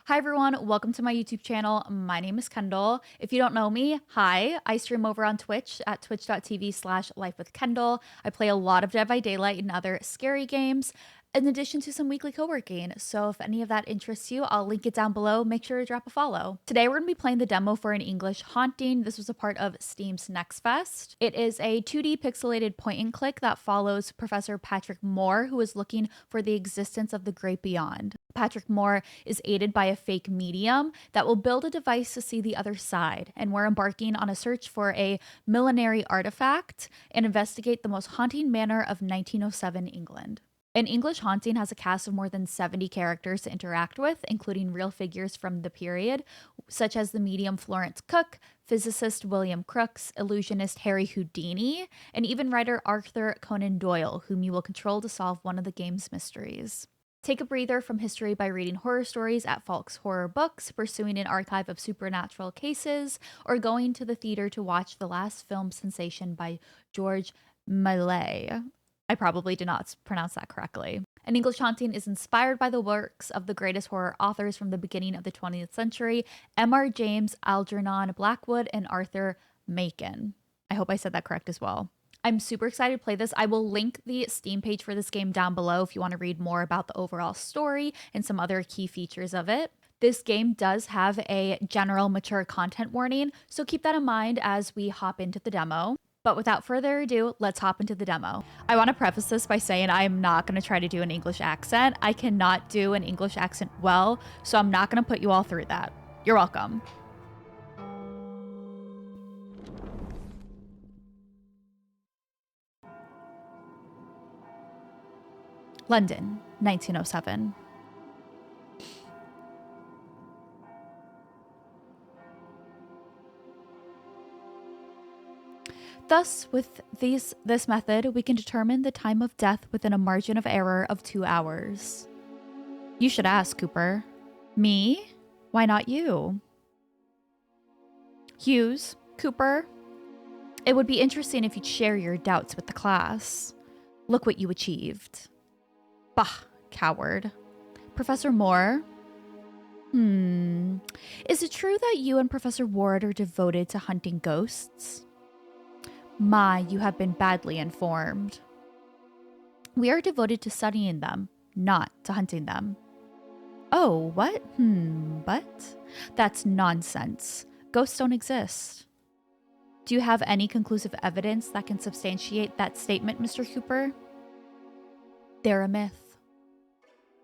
Hi everyone, welcome to my YouTube channel. My name is Kendall. If you don't know me, hi. I stream over on Twitch at twitch.tv/lifewithkendal. I play a lot of Dead by Daylight and other scary games, in addition to some weekly co-working. So if any of that interests you, I'll link it down below. Make sure to drop a follow. Today we're going to be playing the demo for an English haunting. This was a part of Steam's Next Fest. It is a 2D pixelated point and click that follows Professor Patrick Moore, who is looking for the existence of the great beyond. Patrick Moore is aided by a fake medium that will build a device to see the other side, and we're embarking on a search for a millenary artifact and investigate the most haunting manor of 1907 England. An English haunting has a cast of more than 70 characters to interact with, including real figures from the period, such as the medium Florence Cook, physicist William Crookes, illusionist Harry Houdini, and even writer Arthur Conan Doyle, whom you will control to solve one of the game's mysteries. Take a breather from history by reading horror stories at Falk's Horror Books, pursuing an archive of supernatural cases, or going to the theater to watch the last film sensation by George Méliès. I probably did not pronounce that correctly. An English haunting is inspired by the works of the greatest horror authors from the beginning of the 20th century, M.R. James, Algernon Blackwood, and Arthur Machen. I hope I said that correct as well. I'm super excited to play this. I will link the Steam page for this game down below if you want to read more about the overall story and some other key features of it. This game does have a general mature content warning, so keep that in mind as we hop into the demo. But without further ado, let's hop into the demo. I want to preface this by saying I am not going to try to do an English accent. I cannot do an English accent well, so I'm not going to put you all through that. You're welcome. London, 1907. Thus, with this method, we can determine the time of death within a margin of error of 2 hours. You should ask, Cooper. Me? Why not you? Hughes, Cooper. It would be interesting if you'd share your doubts with the class. Look what you achieved. Bah, coward. Professor Moore? Is it true that you and Professor Ward are devoted to hunting ghosts? My, you have been badly informed. We are devoted to studying them, not to hunting them. Oh, what? But? That's nonsense. Ghosts don't exist. Do you have any conclusive evidence that can substantiate that statement, Mr. Cooper? They're a myth.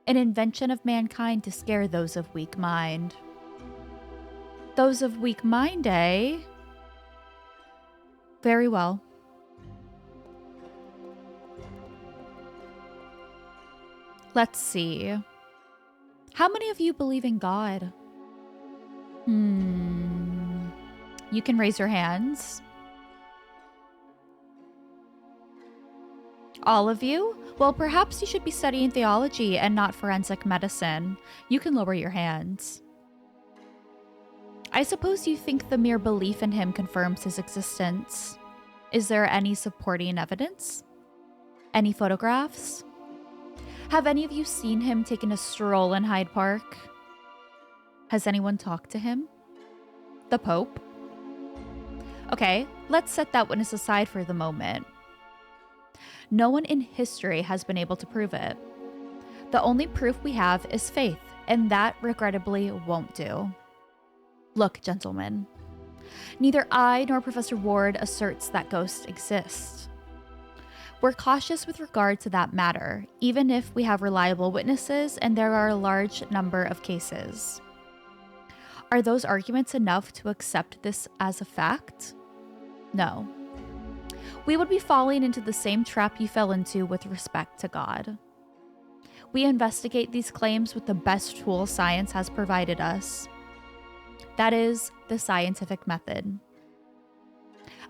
An invention of mankind to scare those of weak mind. Those of weak mind, eh? Very well. Let's see. How many of you believe in God? You can raise your hands. All of you? Well, perhaps you should be studying theology and not forensic medicine. You can lower your hands. I suppose you think the mere belief in him confirms his existence. Is there any supporting evidence? Any photographs? Have any of you seen him taking a stroll in Hyde Park? Has anyone talked to him? The Pope? Okay, let's set that witness aside for the moment. No one in history has been able to prove it. The only proof we have is faith, and that, regrettably, won't do. Look, gentlemen, neither I nor Professor Ward asserts that ghosts exist. We're cautious with regard to that matter, even if we have reliable witnesses and there are a large number of cases. Are those arguments enough to accept this as a fact? No. We would be falling into the same trap you fell into with respect to God. We investigate these claims with the best tool science has provided us. That is, the scientific method.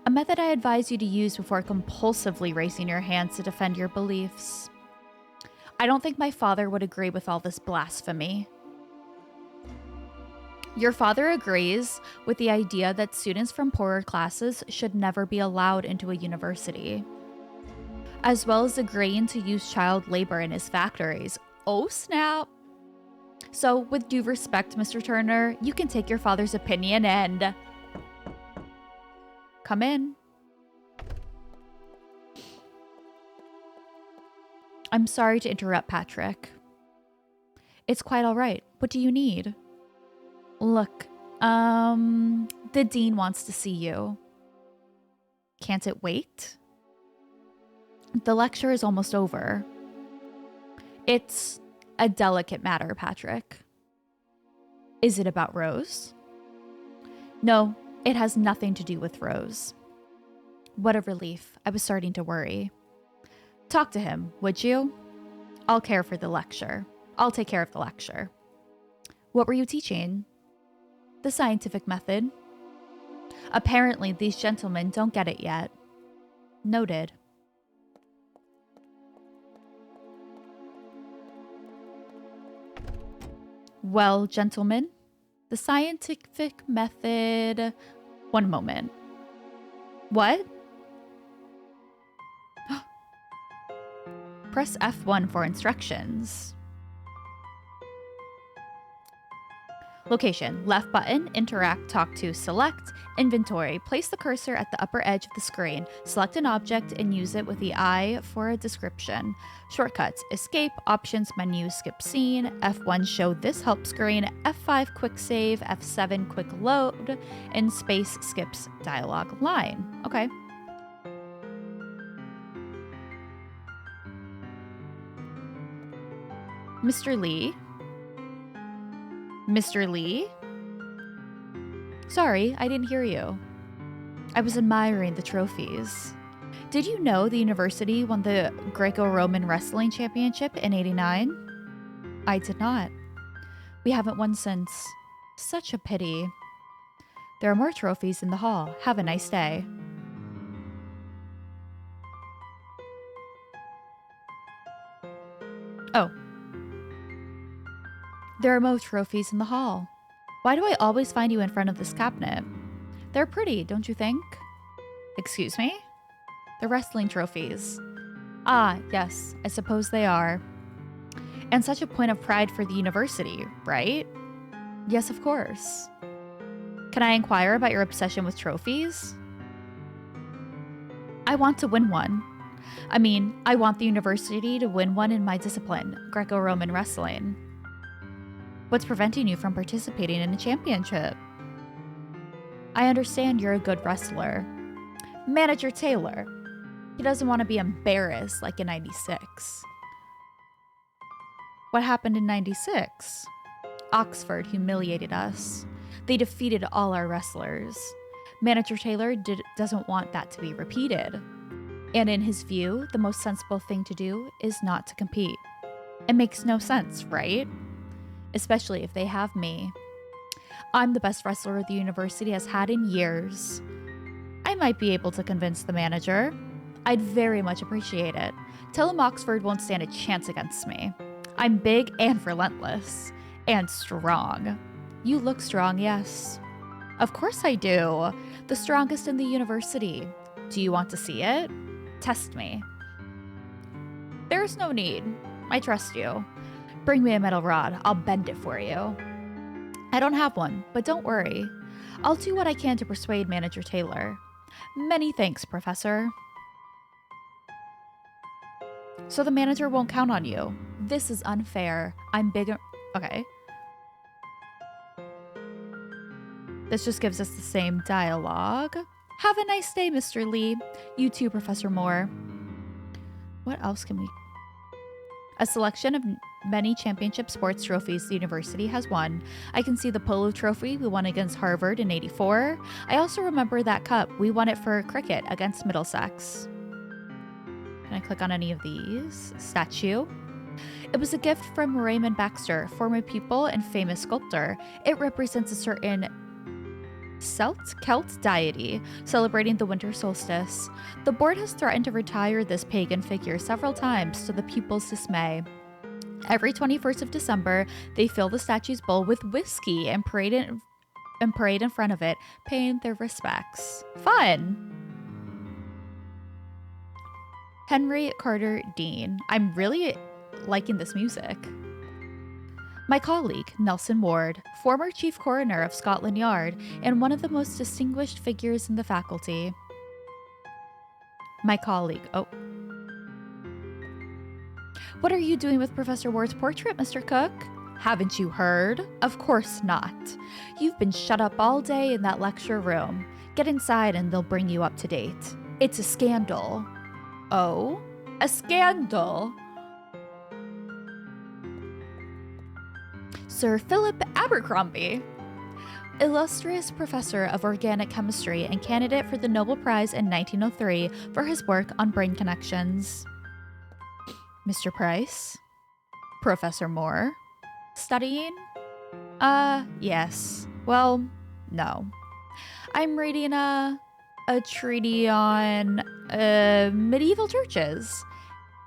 A method I advise you to use before compulsively raising your hands to defend your beliefs. I don't think my father would agree with all this blasphemy. Your father agrees with the idea that students from poorer classes should never be allowed into a university, as well as agreeing to use child labor in his factories. Oh snap! So, with due respect, Mr. Turner, you can take your father's opinion and come in. I'm sorry to interrupt, Patrick. It's quite all right. What do you need? Look, the dean wants to see you. Can't it wait? The lecture is almost over. It's a delicate matter, Patrick. Is it about Rose? No, it has nothing to do with Rose. What a relief. I was starting to worry. Talk to him, would you? I'll care for the lecture. I'll take care of the lecture. What were you teaching? The scientific method. Apparently, these gentlemen don't get it yet. Noted. Well, gentlemen, the scientific method... One moment. What? Press F1 for instructions. Location, left button, interact, talk to, select, inventory. Place the cursor at the upper edge of the screen. Select an object and use it with the eye for a description. Shortcuts, escape, options menu, skip scene, F1 show this help screen, F5 quick save, F7 quick load, and space skips dialogue line. Okay. Mr. Lee? Mr. Lee? Sorry, I didn't hear you. I was admiring the trophies. Did you know the university won the Greco-Roman Wrestling Championship in '89? I did not. We haven't won since. Such a pity. There are more trophies in the hall. Have a nice day. Oh. There are more trophies in the hall. Why do I always find you in front of this cabinet? They're pretty, don't you think? Excuse me? The wrestling trophies. Ah, yes, I suppose they are. And such a point of pride for the university, right? Yes, of course. Can I inquire about your obsession with trophies? I want to win one. I want the university to win one in my discipline, Greco-Roman wrestling. What's preventing you from participating in a championship? I understand you're a good wrestler. Manager Taylor. He doesn't want to be embarrassed like in '96. What happened in '96? Oxford humiliated us. They defeated all our wrestlers. Manager Taylor doesn't want that to be repeated. And in his view, the most sensible thing to do is not to compete. It makes no sense, right? Especially if they have me. I'm the best wrestler the university has had in years. I might be able to convince the manager. I'd very much appreciate it. Tell him Oxford won't stand a chance against me. I'm big and relentless. And strong. You look strong, yes. Of course I do. The strongest in the university. Do you want to see it? Test me. There's no need. I trust you. Bring me a metal rod. I'll bend it for you. I don't have one, but don't worry. I'll do what I can to persuade Manager Taylor. Many thanks, Professor. So the manager won't count on you. This is unfair. I'm bigger. Okay. This just gives us the same dialogue. Have a nice day, Mr. Lee. You too, Professor Moore. What else can we... A selection of many championship sports trophies the university has won. I can see the polo trophy we won against Harvard in '84. I also remember that cup. We won it for cricket against Middlesex. Can I click on any of these? Statue. It was a gift from Raymond Baxter, former pupil and famous sculptor. It represents a certain Celt deity celebrating the winter solstice. The board has threatened to retire this pagan figure several times to the pupils' dismay. Every 21st of December, they fill the statue's bowl with whiskey and parade in front of it, paying their respects. Fun! Henry Carter Dean. I'm really liking this music. My colleague, Nelson Ward, former chief coroner of Scotland Yard and one of the most distinguished figures in the faculty. My colleague, oh. What are you doing with Professor Ward's portrait, Mr. Cook? Haven't you heard? Of course not. You've been shut up all day in that lecture room. Get inside and they'll bring you up to date. It's a scandal. Oh? A scandal? Sir Philip Abercrombie, illustrious professor of organic chemistry and candidate for the Nobel Prize in 1903 for his work on brain connections. Mr. Price? Professor Moore? Studying? Yes. Well, no. I'm reading a treatise on medieval churches.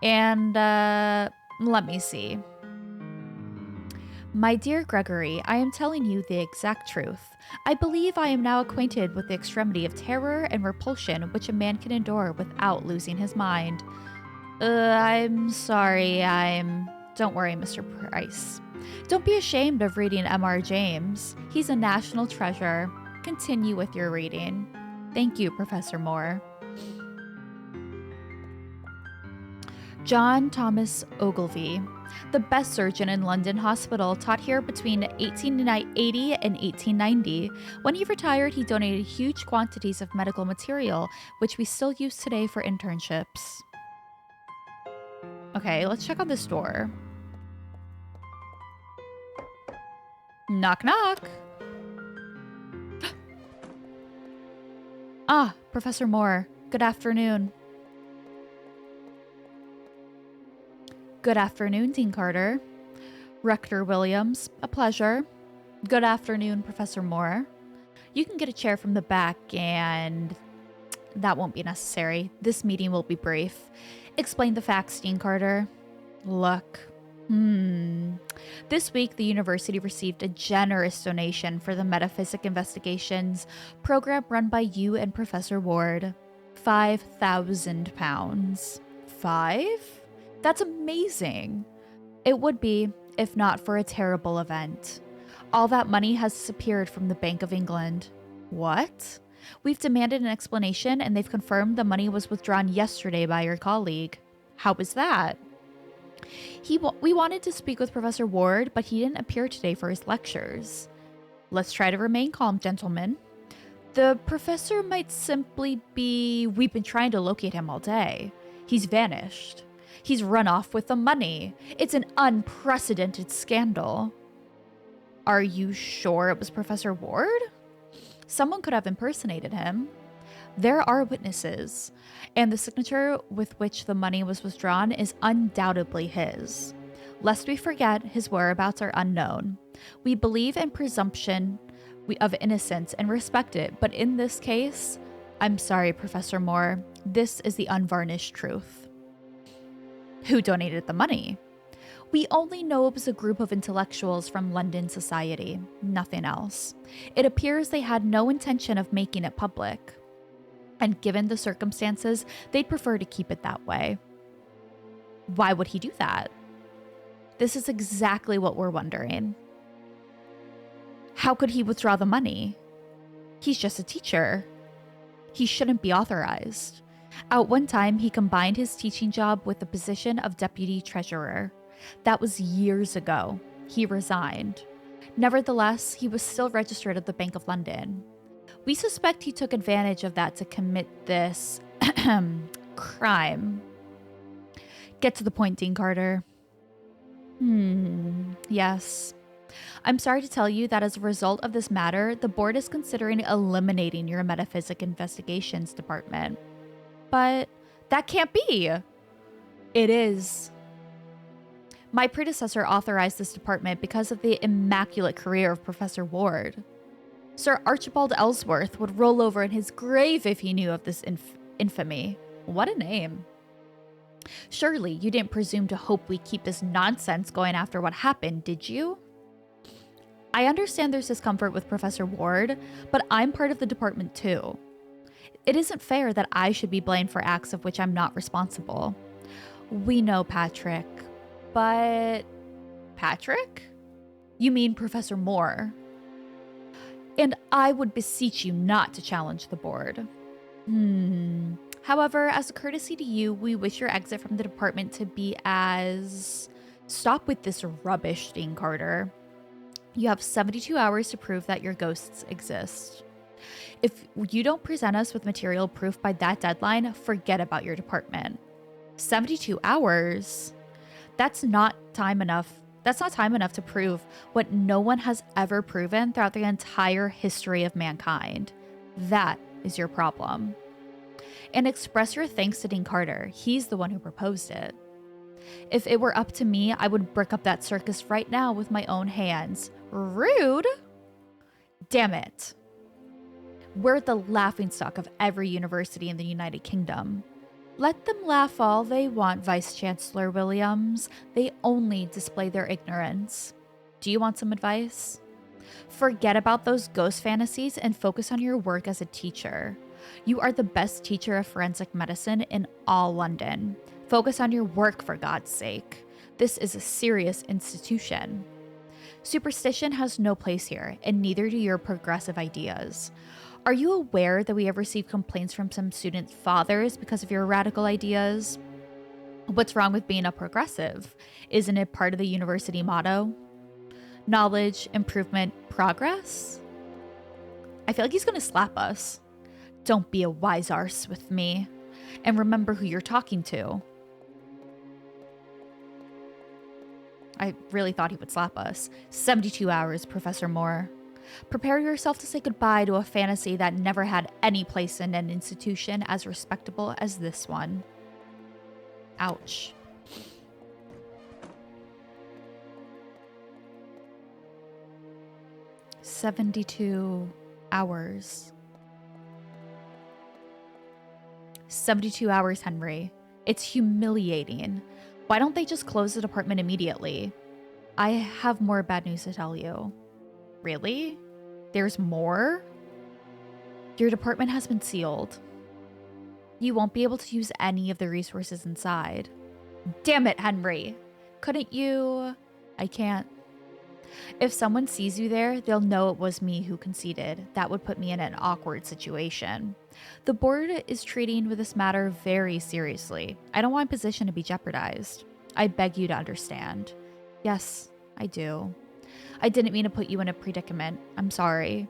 And let me see. My dear Gregory, I am telling you the exact truth. I believe I am now acquainted with the extremity of terror and repulsion which a man can endure without losing his mind. I'm sorry, Don't worry, Mr. Price. Don't be ashamed of reading M.R. James. He's a national treasure. Continue with your reading. Thank you, Professor Moore. John Thomas Ogilvy, the best surgeon in London Hospital, taught here between 1880 and 1890. When he retired, he donated huge quantities of medical material, which we still use today for internships. Okay, let's check on this door. Knock, knock. Ah, Professor Moore. Good afternoon. Good afternoon, Dean Carter. Rector Williams, a pleasure. Good afternoon, Professor Moore. You can get a chair from the back, and that won't be necessary. This meeting will be brief. Explain the facts, Dean Carter. Look. This week, the university received a generous donation for the Metaphysic Investigations program run by you and Professor Ward. £5,000. 5? That's amazing. It would be, if not for a terrible event. All that money has disappeared from the Bank of England. What? We've demanded an explanation, and they've confirmed the money was withdrawn yesterday by your colleague. How was that? We wanted to speak with Professor Ward, but he didn't appear today for his lectures. Let's try to remain calm, gentlemen. The professor might simply be... We've been trying to locate him all day. He's vanished. He's run off with the money. It's an unprecedented scandal. Are you sure it was Professor Ward? Someone could have impersonated him. There are witnesses, and the signature with which the money was withdrawn is undoubtedly his. Lest we forget, his whereabouts are unknown. We believe in presumption of innocence and respect it, but in this case, I'm sorry, Professor Moore, this is the unvarnished truth. Who donated the money? We only know it was a group of intellectuals from London society, nothing else. It appears they had no intention of making it public. And given the circumstances, they'd prefer to keep it that way. Why would he do that? This is exactly what we're wondering. How could he withdraw the money? He's just a teacher. He shouldn't be authorized. At one time, he combined his teaching job with the position of deputy treasurer. That was years ago. He resigned. Nevertheless, he was still registered at the Bank of London. We suspect he took advantage of that to commit this crime. Get to the point, Dean Carter. Yes. I'm sorry to tell you that as a result of this matter, the board is considering eliminating your Metaphysic Investigations department. But that can't be. It is. My predecessor authorized this department because of the immaculate career of Professor Ward. Sir Archibald Ellsworth would roll over in his grave if he knew of this infamy. What a name. Surely you didn't presume to hope we keep this nonsense going after what happened, did you? I understand there's discomfort with Professor Ward, but I'm part of the department too. It isn't fair that I should be blamed for acts of which I'm not responsible. We know, Patrick, but... Patrick? You mean Professor Moore. And I would beseech you not to challenge the board. However, as a courtesy to you, we wish your exit from the department to be as... Stop with this rubbish, Dean Carter. You have 72 hours to prove that your ghosts exist. If you don't present us with material proof by that deadline, forget about your department. 72 hours? That's not time enough. That's not time enough to prove what no one has ever proven throughout the entire history of mankind. That is your problem. And express your thanks to Dean Carter. He's the one who proposed it. If it were up to me, I would brick up that circus right now with my own hands. Rude! Damn it. We're the laughingstock of every university in the United Kingdom. Let them laugh all they want, Vice Chancellor Williams. They only display their ignorance. Do you want some advice? Forget about those ghost fantasies and focus on your work as a teacher. You are the best teacher of forensic medicine in all London. Focus on your work, for God's sake. This is a serious institution. Superstition has no place here, and neither do your progressive ideas. Are you aware that we have received complaints from some students' fathers because of your radical ideas? What's wrong with being a progressive? Isn't it part of the university motto? Knowledge, improvement, progress? I feel like he's going to slap us. Don't be a wise arse with me. And remember who you're talking to. I really thought he would slap us. 72 hours, Professor Moore. Prepare yourself to say goodbye to a fantasy that never had any place in an institution as respectable as this one. Ouch. "72 hours. 72 hours, Henry. It's humiliating. Why don't they just close the department immediately? I have more bad news to tell you." Really? There's more? Your department has been sealed. You won't be able to use any of the resources inside. Damn it, Henry. Couldn't you... I can't. If someone sees you there, they'll know it was me who conceded. That would put me in an awkward situation. The board is treating with this matter very seriously. I don't want my position to be jeopardized. I beg you to understand. Yes, I do. I didn't mean to put you in a predicament. I'm sorry.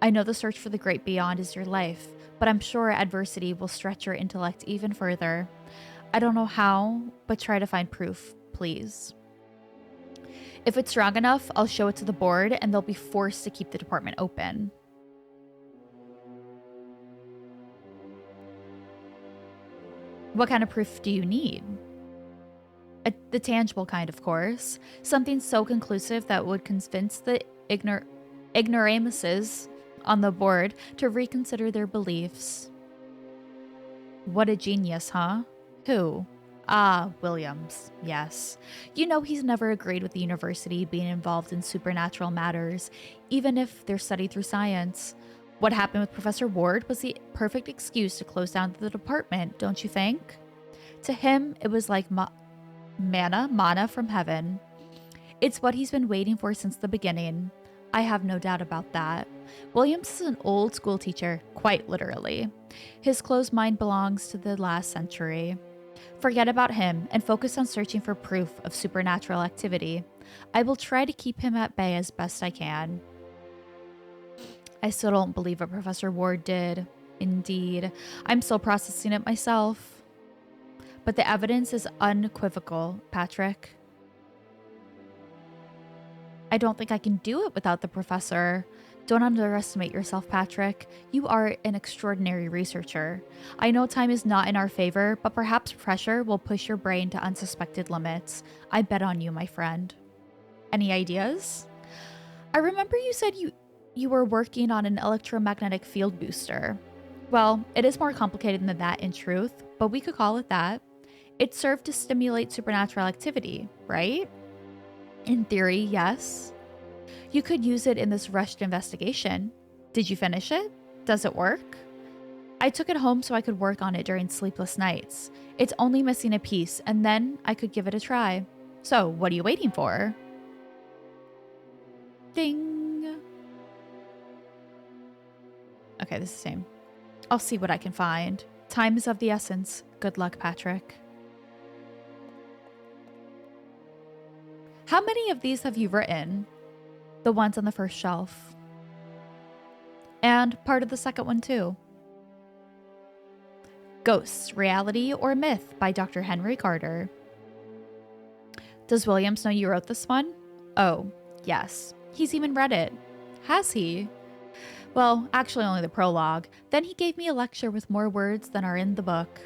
I know the search for the great beyond is your life, but I'm sure adversity will stretch your intellect even further. I don't know how, but try to find proof, please. If it's strong enough, I'll show it to the board and they'll be forced to keep the department open. What kind of proof do you need? The tangible kind, of course. Something so conclusive that would convince the ignoramuses on the board to reconsider their beliefs. What a genius, huh? Who? Ah, Williams. Yes. You know he's never agreed with the university being involved in supernatural matters, even if they're studied through science. What happened with Professor Ward was the perfect excuse to close down the department, don't you think? To him, it was like manna from heaven. It's what he's been waiting for since the beginning. I have no doubt about that. Williams is an old school teacher, quite literally. His closed mind belongs to the last century. Forget about him and focus on searching for proof of supernatural activity. I will try to keep him at bay as best I can. I still don't believe what Professor Ward did. Indeed, I'm still processing it myself. But the evidence is unequivocal, Patrick. I don't think I can do it without the professor. Don't underestimate yourself, Patrick. You are an extraordinary researcher. I know time is not in our favor, but perhaps pressure will push your brain to unsuspected limits. I bet on you, my friend. Any ideas? I remember you said you were working on an electromagnetic field booster. Well, it is more complicated than that in truth, but we could call it that. It served to stimulate supernatural activity, right? In theory, yes. You could use it in this rushed investigation. Did you finish it? Does it work? I took it home so I could work on it during sleepless nights. It's only missing a piece, and then I could give it a try. So, what are you waiting for? Ding. Okay, this is the same. I'll see what I can find. Time is of the essence. Good luck, Patrick. How many of these have you written? The ones on the first shelf. And part of the second one, too. Ghosts, Reality or Myth by Dr. Henry Carter. Does Williams know you wrote this one? Oh, yes. He's even read it. Has he? Well, actually only the prologue. Then he gave me a lecture with more words than are in the book.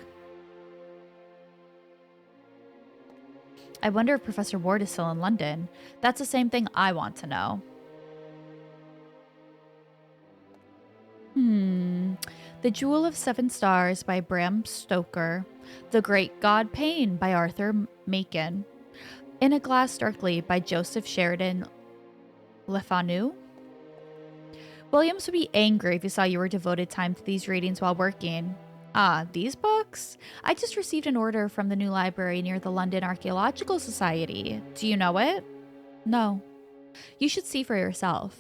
I wonder if Professor Ward is still in London. That's the same thing I want to know. The Jewel of Seven Stars by Bram Stoker. The Great God Pain by Arthur Machen. In a Glass Darkly by Joseph Sheridan Le Fanu. Williams would be angry if he saw you were devoted time to these readings while working. Ah, these books? I just received an order from the new library near the London Archaeological Society. Do you know it? No. You should see for yourself.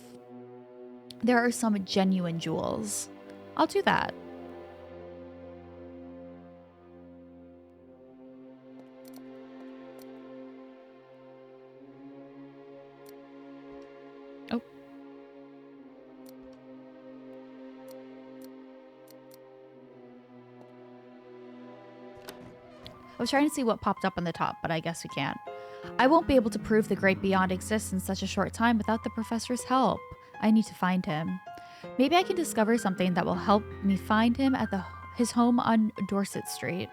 There are some genuine jewels. I'll do that. Oh. I was trying to see what popped up on the top, but I guess we can't. I won't be able to prove the great beyond exists in such a short time without the professor's help. I need to find him. Maybe I can discover something that will help me find him at his home on Dorset Street.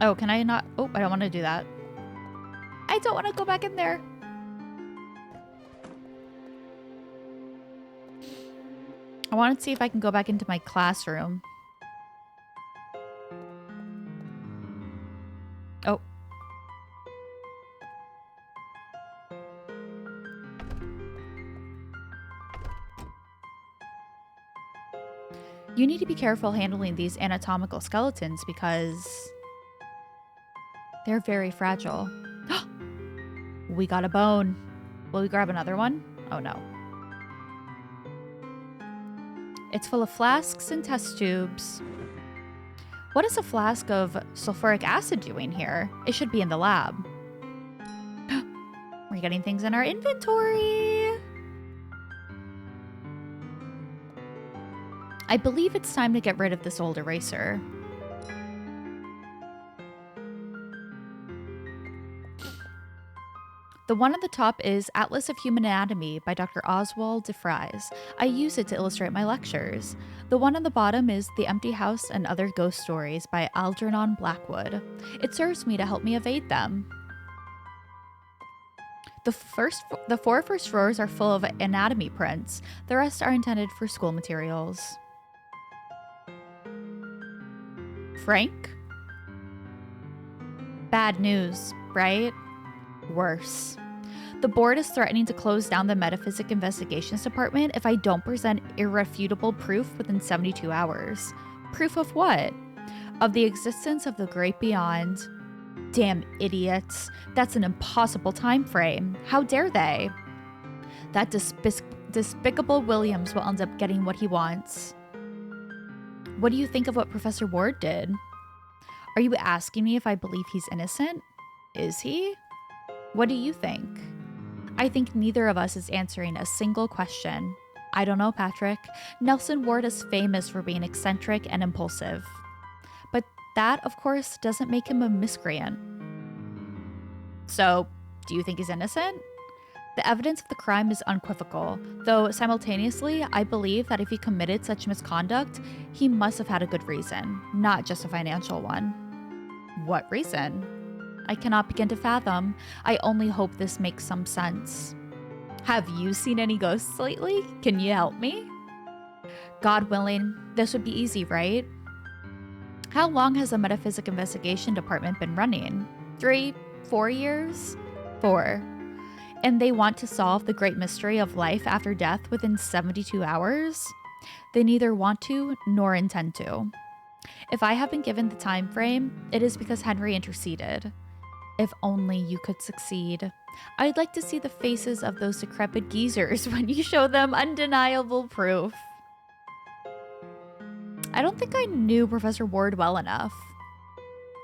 Oh, can I not? Oh, I don't want to do that. I don't want to go back in there. I want to see if I can go back into my classroom. Oh. You need to be careful handling these anatomical skeletons because they're very fragile. We got a bone. Will we grab another one? Oh no. It's full of flasks and test tubes. What is a flask of sulfuric acid doing here? It should be in the lab. We're getting things in our inventory. I believe it's time to get rid of this old eraser. The one at the top is Atlas of Human Anatomy by Dr. Oswald de Vries. I use it to illustrate my lectures. The one on the bottom is The Empty House and Other Ghost Stories by Algernon Blackwood. It serves me to help me evade them. The four first drawers are full of anatomy prints. The rest are intended for school materials. Frank? Bad news, right? Worse. The board is threatening to close down the Metaphysic Investigations Department if I don't present irrefutable proof within 72 hours. Proof of what? Of the existence of the great beyond. Damn idiots. That's an impossible time frame. How dare they? That despicable Williams will end up getting what he wants. What do you think of what Professor Ward did? Are you asking me if I believe he's innocent? Is he? What do you think? I think neither of us is answering a single question. I don't know, Patrick. Nelson Ward is famous for being eccentric and impulsive. But that, of course, doesn't make him a miscreant. So, do you think he's innocent? The evidence of the crime is unequivocal, though simultaneously, I believe that if he committed such misconduct, he must have had a good reason, not just a financial one. What reason? I cannot begin to fathom. I only hope this makes some sense. Have you seen any ghosts lately? Can you help me? God willing, this would be easy, right? How long has the Metaphysic Investigation Department been running? 3, 4 years? 4. And they want to solve the great mystery of life after death within 72 hours? They neither want to nor intend to. If I have been given the time frame, it is because Henry interceded. If only you could succeed. I'd like to see the faces of those decrepit geezers when you show them undeniable proof. I don't think I knew Professor Ward well enough.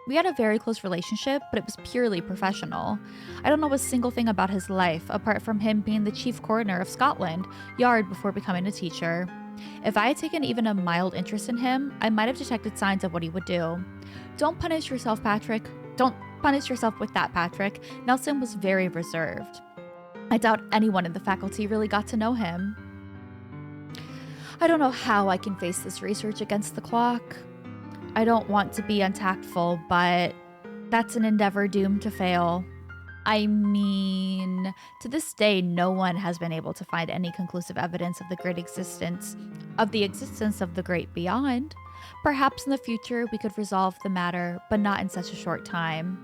We had a very close relationship, but it was purely professional. I don't know a single thing about his life, apart from him being the chief coroner of Scotland Yard before becoming a teacher. If I had taken even a mild interest in him, I might have detected signs of what he would do. Don't punish yourself, Patrick. Don't punish yourself with that, Patrick. Nelson was very reserved. I doubt anyone in the faculty really got to know him. I don't know how I can face this research against the clock. I don't want to be untactful, but that's an endeavor doomed to fail. I mean, to this day, no one has been able to find any conclusive evidence of the existence of the great beyond. Perhaps in the future we could resolve the matter, but not in such a short time.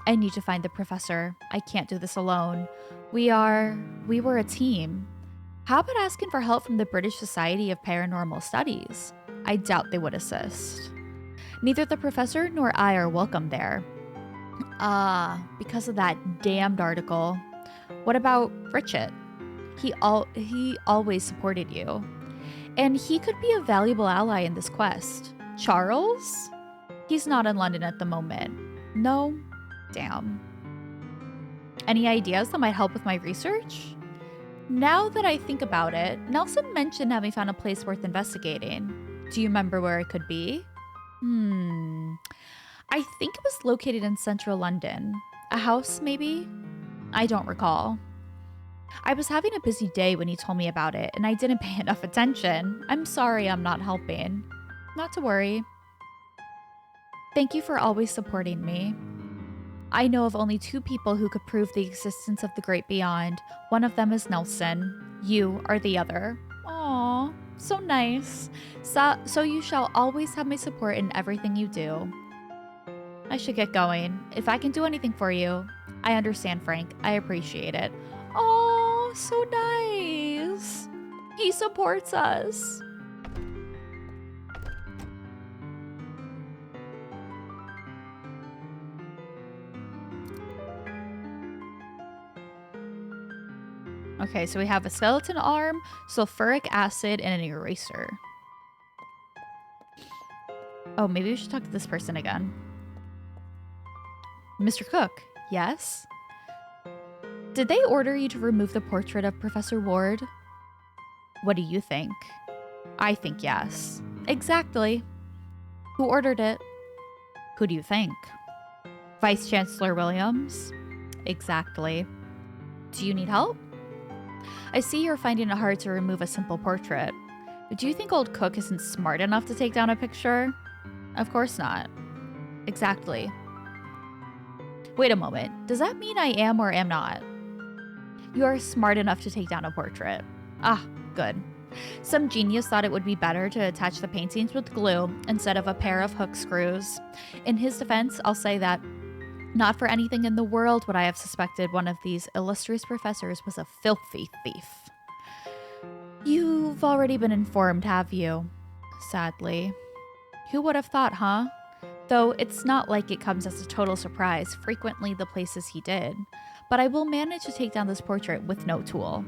I need to find the professor. I can't do this alone. We were a team. How about asking for help from the British Society of Paranormal Studies? I doubt they would assist. Neither the professor nor I are welcome there. Because of that damned article. What about Richard? He always supported you. And he could be a valuable ally in this quest. Charles? He's not in London at the moment. No? Damn. Any ideas that might help with my research? Now that I think about it, Nelson mentioned having found a place worth investigating. Do you remember where it could be? I think it was located in central London. A house, maybe? I don't recall. I was having a busy day when he told me about it, and I didn't pay enough attention. I'm sorry I'm not helping. Not to worry. Thank you for always supporting me. I know of only 2 people who could prove the existence of the great beyond. One of them is Nelson. You are the other. Aww, so nice. So you shall always have my support in everything you do. I should get going. If I can do anything for you, I understand, Frank. I appreciate it. Oh, so nice. He supports us. Okay, so we have a skeleton arm, sulfuric acid, and an eraser. Oh, maybe we should talk to this person again. Mr. Cook, yes? Did they order you to remove the portrait of Professor Ward? What do you think? I think yes. Exactly. Who ordered it? Who do you think? Vice Chancellor Williams? Exactly. Do you need help? I see you're finding it hard to remove a simple portrait. But do you think old Cook isn't smart enough to take down a picture? Of course not. Exactly. Wait a moment. Does that mean I am or am not? You are smart enough to take down a portrait. Ah, good. Some genius thought it would be better to attach the paintings with glue instead of a pair of hook screws. In his defense, I'll say that not for anything in the world would I have suspected one of these illustrious professors was a filthy thief. You've already been informed, have you? Sadly. Who would have thought, huh? Though it's not like it comes as a total surprise, frequently the places he did. But I will manage to take down this portrait with no tool.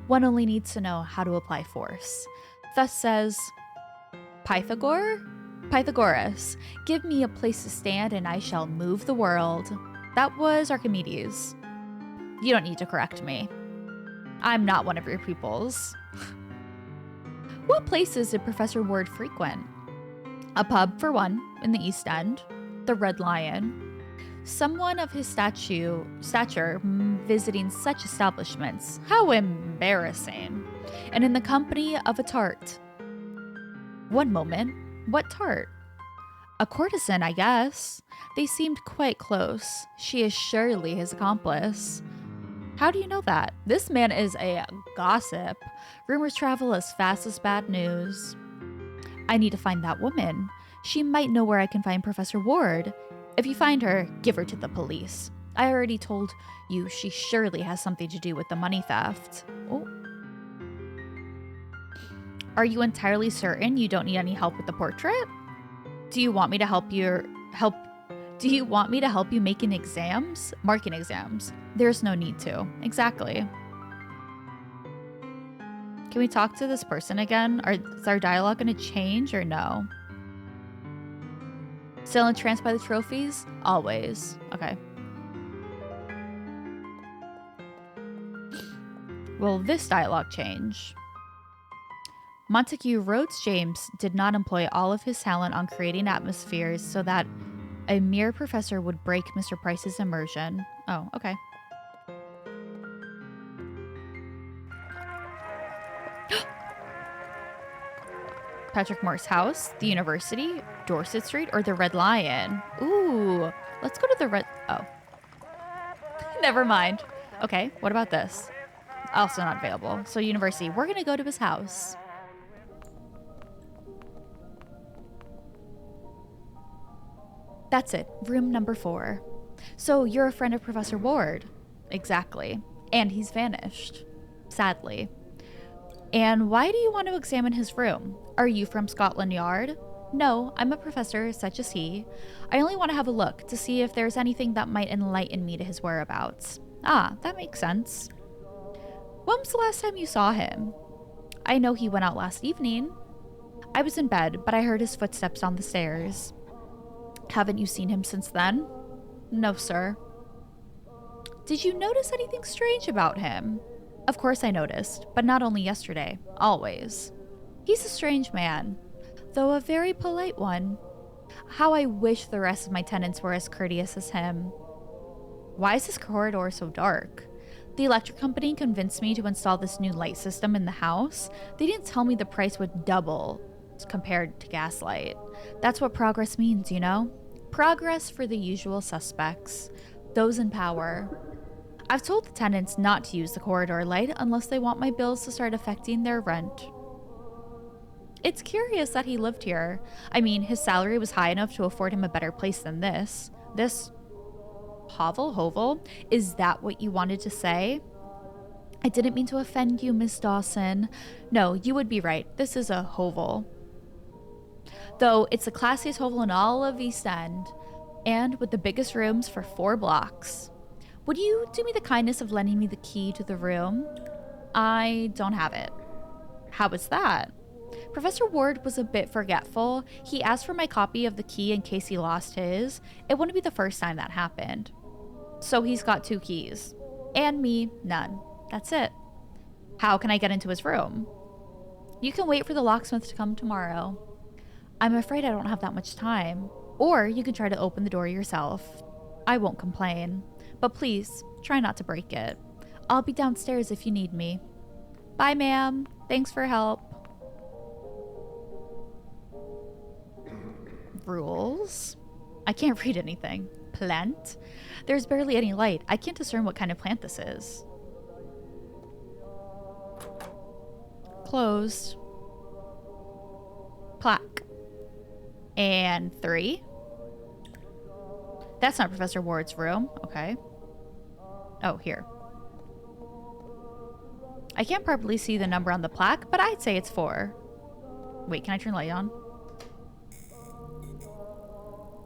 One only needs to know how to apply force. Thus says Pythagoras, give me a place to stand and I shall move the world. That was Archimedes. You don't need to correct me. I'm not one of your pupils. What places did Professor Ward frequent? A pub, for one, in the East End. The Red Lion. Someone of his stature visiting such establishments. How embarrassing. And in the company of a tart. One moment. What tart? A courtesan, I guess. They seemed quite close. She is surely his accomplice. How do you know that? This man is a gossip. Rumors travel as fast as bad news. I need to find that woman. She might know where I can find Professor Ward. If you find her, give her to the police. I already told you she surely has something to do with the money theft. Oh. Are you entirely certain you don't need any help with the portrait? Do you want me to help you making exams? Marking exams. There's no need to. Exactly. Can we talk to this person again? Is our dialogue going to change or no? Still entranced by the trophies? Always. Okay. Will this dialogue change? Montague Rhodes James did not employ all of his talent on creating atmospheres so that a mere professor would break Mr. Price's immersion. Oh, okay. Patrick Moore's house, the university, Dorset Street, or the Red Lion? Ooh, let's go to the Red... Oh. Never mind. Okay, what about this? Also not available. So university, we're gonna go to his house. That's it, room number 4. So you're a friend of Professor Ward? Exactly. And he's vanished. Sadly. And why do you want to examine his room? Are you from Scotland Yard? No, I'm a professor such as he. I only want to have a look to see if there's anything that might enlighten me to his whereabouts. Ah, that makes sense. When was the last time you saw him? I know he went out last evening. I was in bed, but I heard his footsteps on the stairs. Haven't you seen him since then? No, sir. Did you notice anything strange about him? Of course I noticed, but not only yesterday, always. He's a strange man, though a very polite one. How I wish the rest of my tenants were as courteous as him. Why is this corridor so dark? The electric company convinced me to install this new light system in the house. They didn't tell me the price would double compared to gaslight. That's what progress means, you know? Progress for the usual suspects, those in power. I've told the tenants not to use the corridor light unless they want my bills to start affecting their rent. It's curious that he lived here. I mean, his salary was high enough to afford him a better place than this. This hovel? Is that what you wanted to say? I didn't mean to offend you, Miss Dawson. No, you would be right. This is a hovel. Though it's the classiest hovel in all of East End, and with the biggest rooms for 4 blocks. Would you do me the kindness of lending me the key to the room? I don't have it. How was that? Professor Ward was a bit forgetful. He asked for my copy of the key in case he lost his. It wouldn't be the first time that happened. So he's got 2 keys. And me, none. That's it. How can I get into his room? You can wait for the locksmith to come tomorrow. I'm afraid I don't have that much time. Or you can try to open the door yourself. I won't complain. But please, try not to break it. I'll be downstairs if you need me. Bye, ma'am. Thanks for help. Rules? I can't read anything. Plant? There's barely any light. I can't discern what kind of plant this is. Closed. Plaque. And 3. That's not Professor Ward's room. Okay. Oh, here. I can't properly see the number on the plaque, but I'd say it's 4. Wait, can I turn the light on?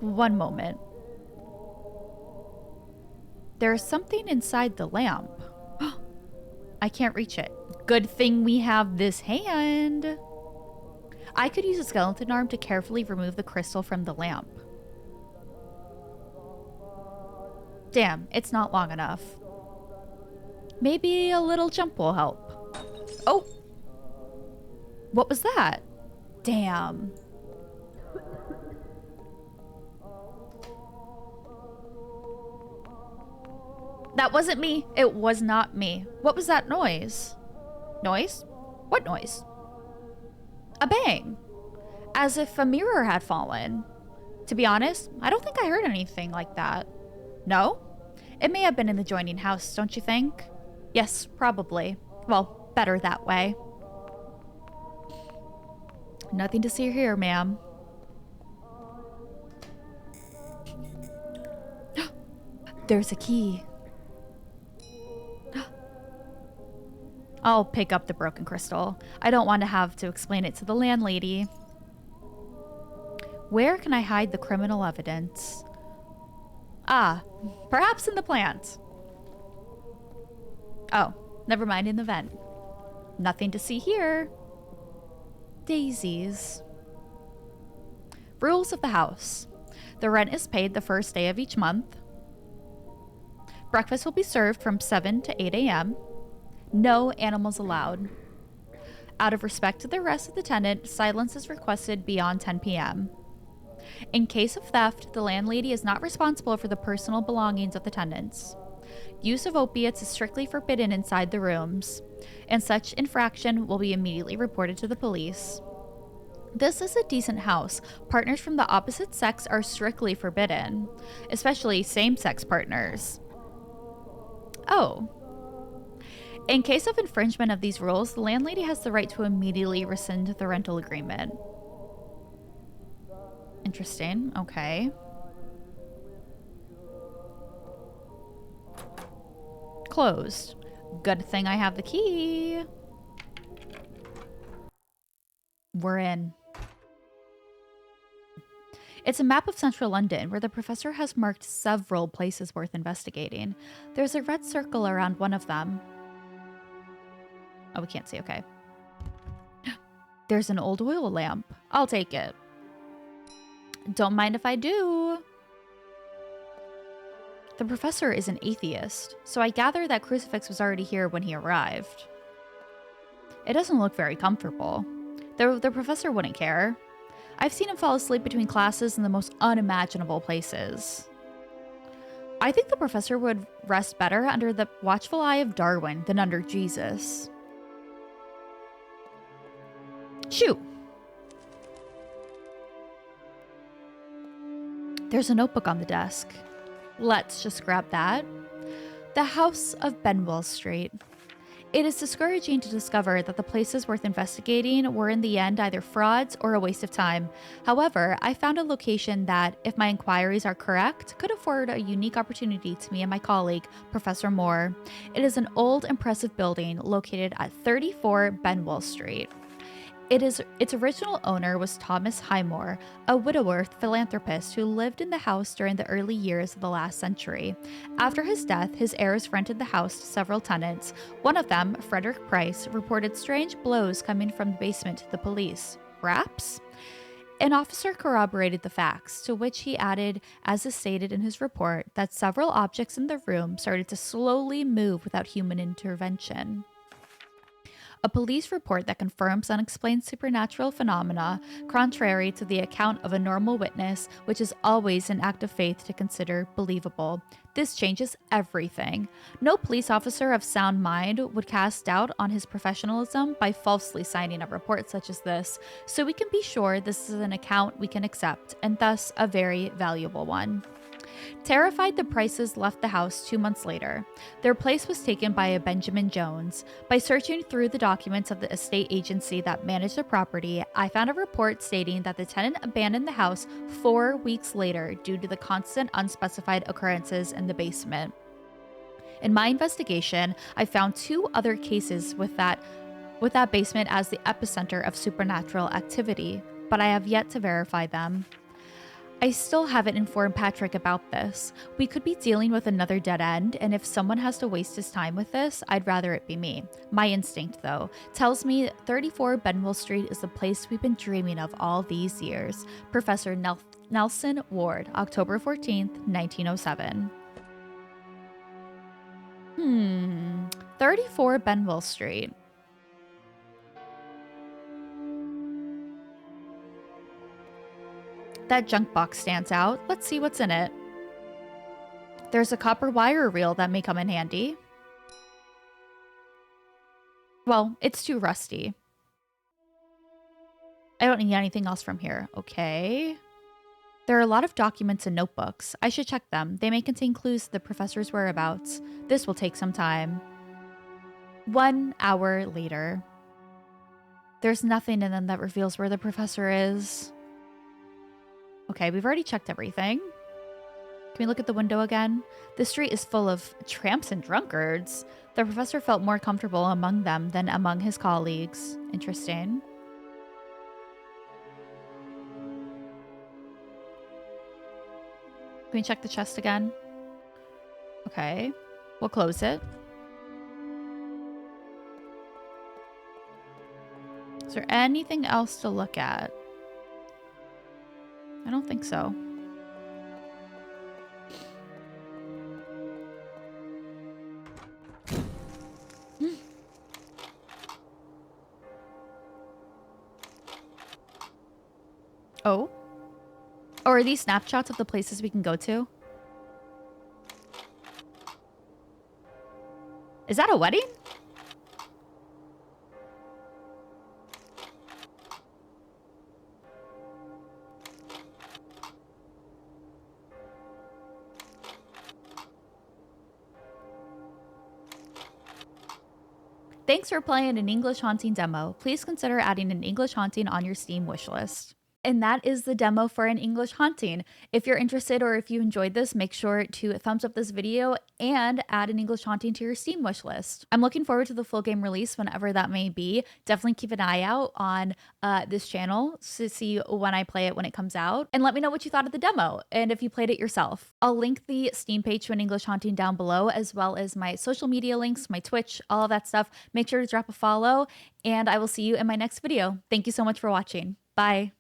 One moment. There's something inside the lamp. I can't reach it. Good thing we have this hand. I could use a skeleton arm to carefully remove the crystal from the lamp. Damn, it's not long enough. Maybe a little jump will help. Oh! What was that? Damn. That wasn't me. It was not me. What was that noise? Noise? What noise? A bang. As if a mirror had fallen. To be honest, I don't think I heard anything like that. No? It may have been in the adjoining house, don't you think? Yes, probably. Well, better that way. Nothing to see here, ma'am. There's a key. I'll pick up the broken crystal. I don't want to have to explain it to the landlady. Where can I hide the criminal evidence? Ah, perhaps in the plant. Oh, never mind, in the vent. Nothing to see here. Daisies. Rules of the house. The rent is paid the first day of each month. Breakfast will be served from 7 to 8 a.m. No animals allowed. Out of respect to the rest of the tenant, silence is requested beyond 10 p.m. In case of theft, the landlady is not responsible for the personal belongings of the tenants. Use of opiates is strictly forbidden inside the rooms, and such infraction will be immediately reported to the police. This is a decent house. Partners from the opposite sex are strictly forbidden, especially same-sex partners. Oh. In case of infringement of these rules, the landlady has the right to immediately rescind the rental agreement. Interesting. Okay. Closed. Good thing I have the key. We're in. It's a map of central London where the professor has marked several places worth investigating. There's a red circle around one of them. Oh, we can't see. Okay. There's an old oil lamp. I'll take it. Don't mind if I do. The professor is an atheist, so I gather that crucifix was already here when he arrived. It doesn't look very comfortable. The professor wouldn't care. I've seen him fall asleep between classes in the most unimaginable places. I think the professor would rest better under the watchful eye of Darwin than under Jesus. Shoot! There's a notebook on the desk. Let's just grab that. The House of Benwell Street. It is discouraging to discover that the places worth investigating were in the end either frauds or a waste of time. However, I found a location that, if my inquiries are correct, could afford a unique opportunity to me and my colleague, Professor Moore. It is an old, impressive building located at 34 Benwell Street. Its original owner was Thomas Highmore, a widower philanthropist who lived in the house during the early years of the last century. After his death, his heirs rented the house to several tenants. One of them, Frederick Price, reported strange blows coming from the basement to the police. Raps? An officer corroborated the facts, to which he added, as is stated in his report, that several objects in the room started to slowly move without human intervention. A police report that confirms unexplained supernatural phenomena, contrary to the account of a normal witness, which is always an act of faith to consider believable. This changes everything. No police officer of sound mind would cast doubt on his professionalism by falsely signing a report such as this, so we can be sure this is an account we can accept, and thus a very valuable one. Terrified, the Prices left the house 2 months later. Their place was taken by a Benjamin Jones. By searching through the documents of the estate agency that managed the property, I found a report stating that the tenant abandoned the house 4 weeks later due to the constant unspecified occurrences in the basement. In my investigation, I found 2 other cases with that basement as the epicenter of supernatural activity, but I have yet to verify them. I still haven't informed Patrick about this. We could be dealing with another dead end, and if someone has to waste his time with this, I'd rather it be me. My instinct, though, tells me 34 Benwell Street is the place we've been dreaming of all these years. Professor Nelson Ward, October 14th, 1907. 34 Benwell Street. That junk box stands out. Let's see what's in it. There's a copper wire reel that may come in handy. Well, it's too rusty. I don't need anything else from here. Okay. There are a lot of documents and notebooks. I should check them. They may contain clues to the professor's whereabouts. This will take some time. 1 hour later. There's nothing in them that reveals where the professor is. Okay, we've already checked everything. Can we look at the window again? This street is full of tramps and drunkards. The professor felt more comfortable among them than among his colleagues. Interesting. Can we check the chest again? Okay. We'll close it. Is there anything else to look at? I don't think so. Oh. Oh, are these snapshots of the places we can go to? Is that a wedding? Thanks for playing an English Haunting demo. Please consider adding an English Haunting on your Steam wishlist. And that is the demo for an English Haunting. If you're interested or if you enjoyed this, make sure to thumbs up this video and add an English Haunting to your Steam wishlist. I'm looking forward to the full game release whenever that may be. Definitely keep an eye out on this channel to see when I play it when it comes out. And let me know what you thought of the demo and if you played it yourself. I'll link the Steam page to an English Haunting down below, as well as my social media links, my Twitch, all of that stuff. Make sure to drop a follow, and I will see you in my next video. Thank you so much for watching. Bye.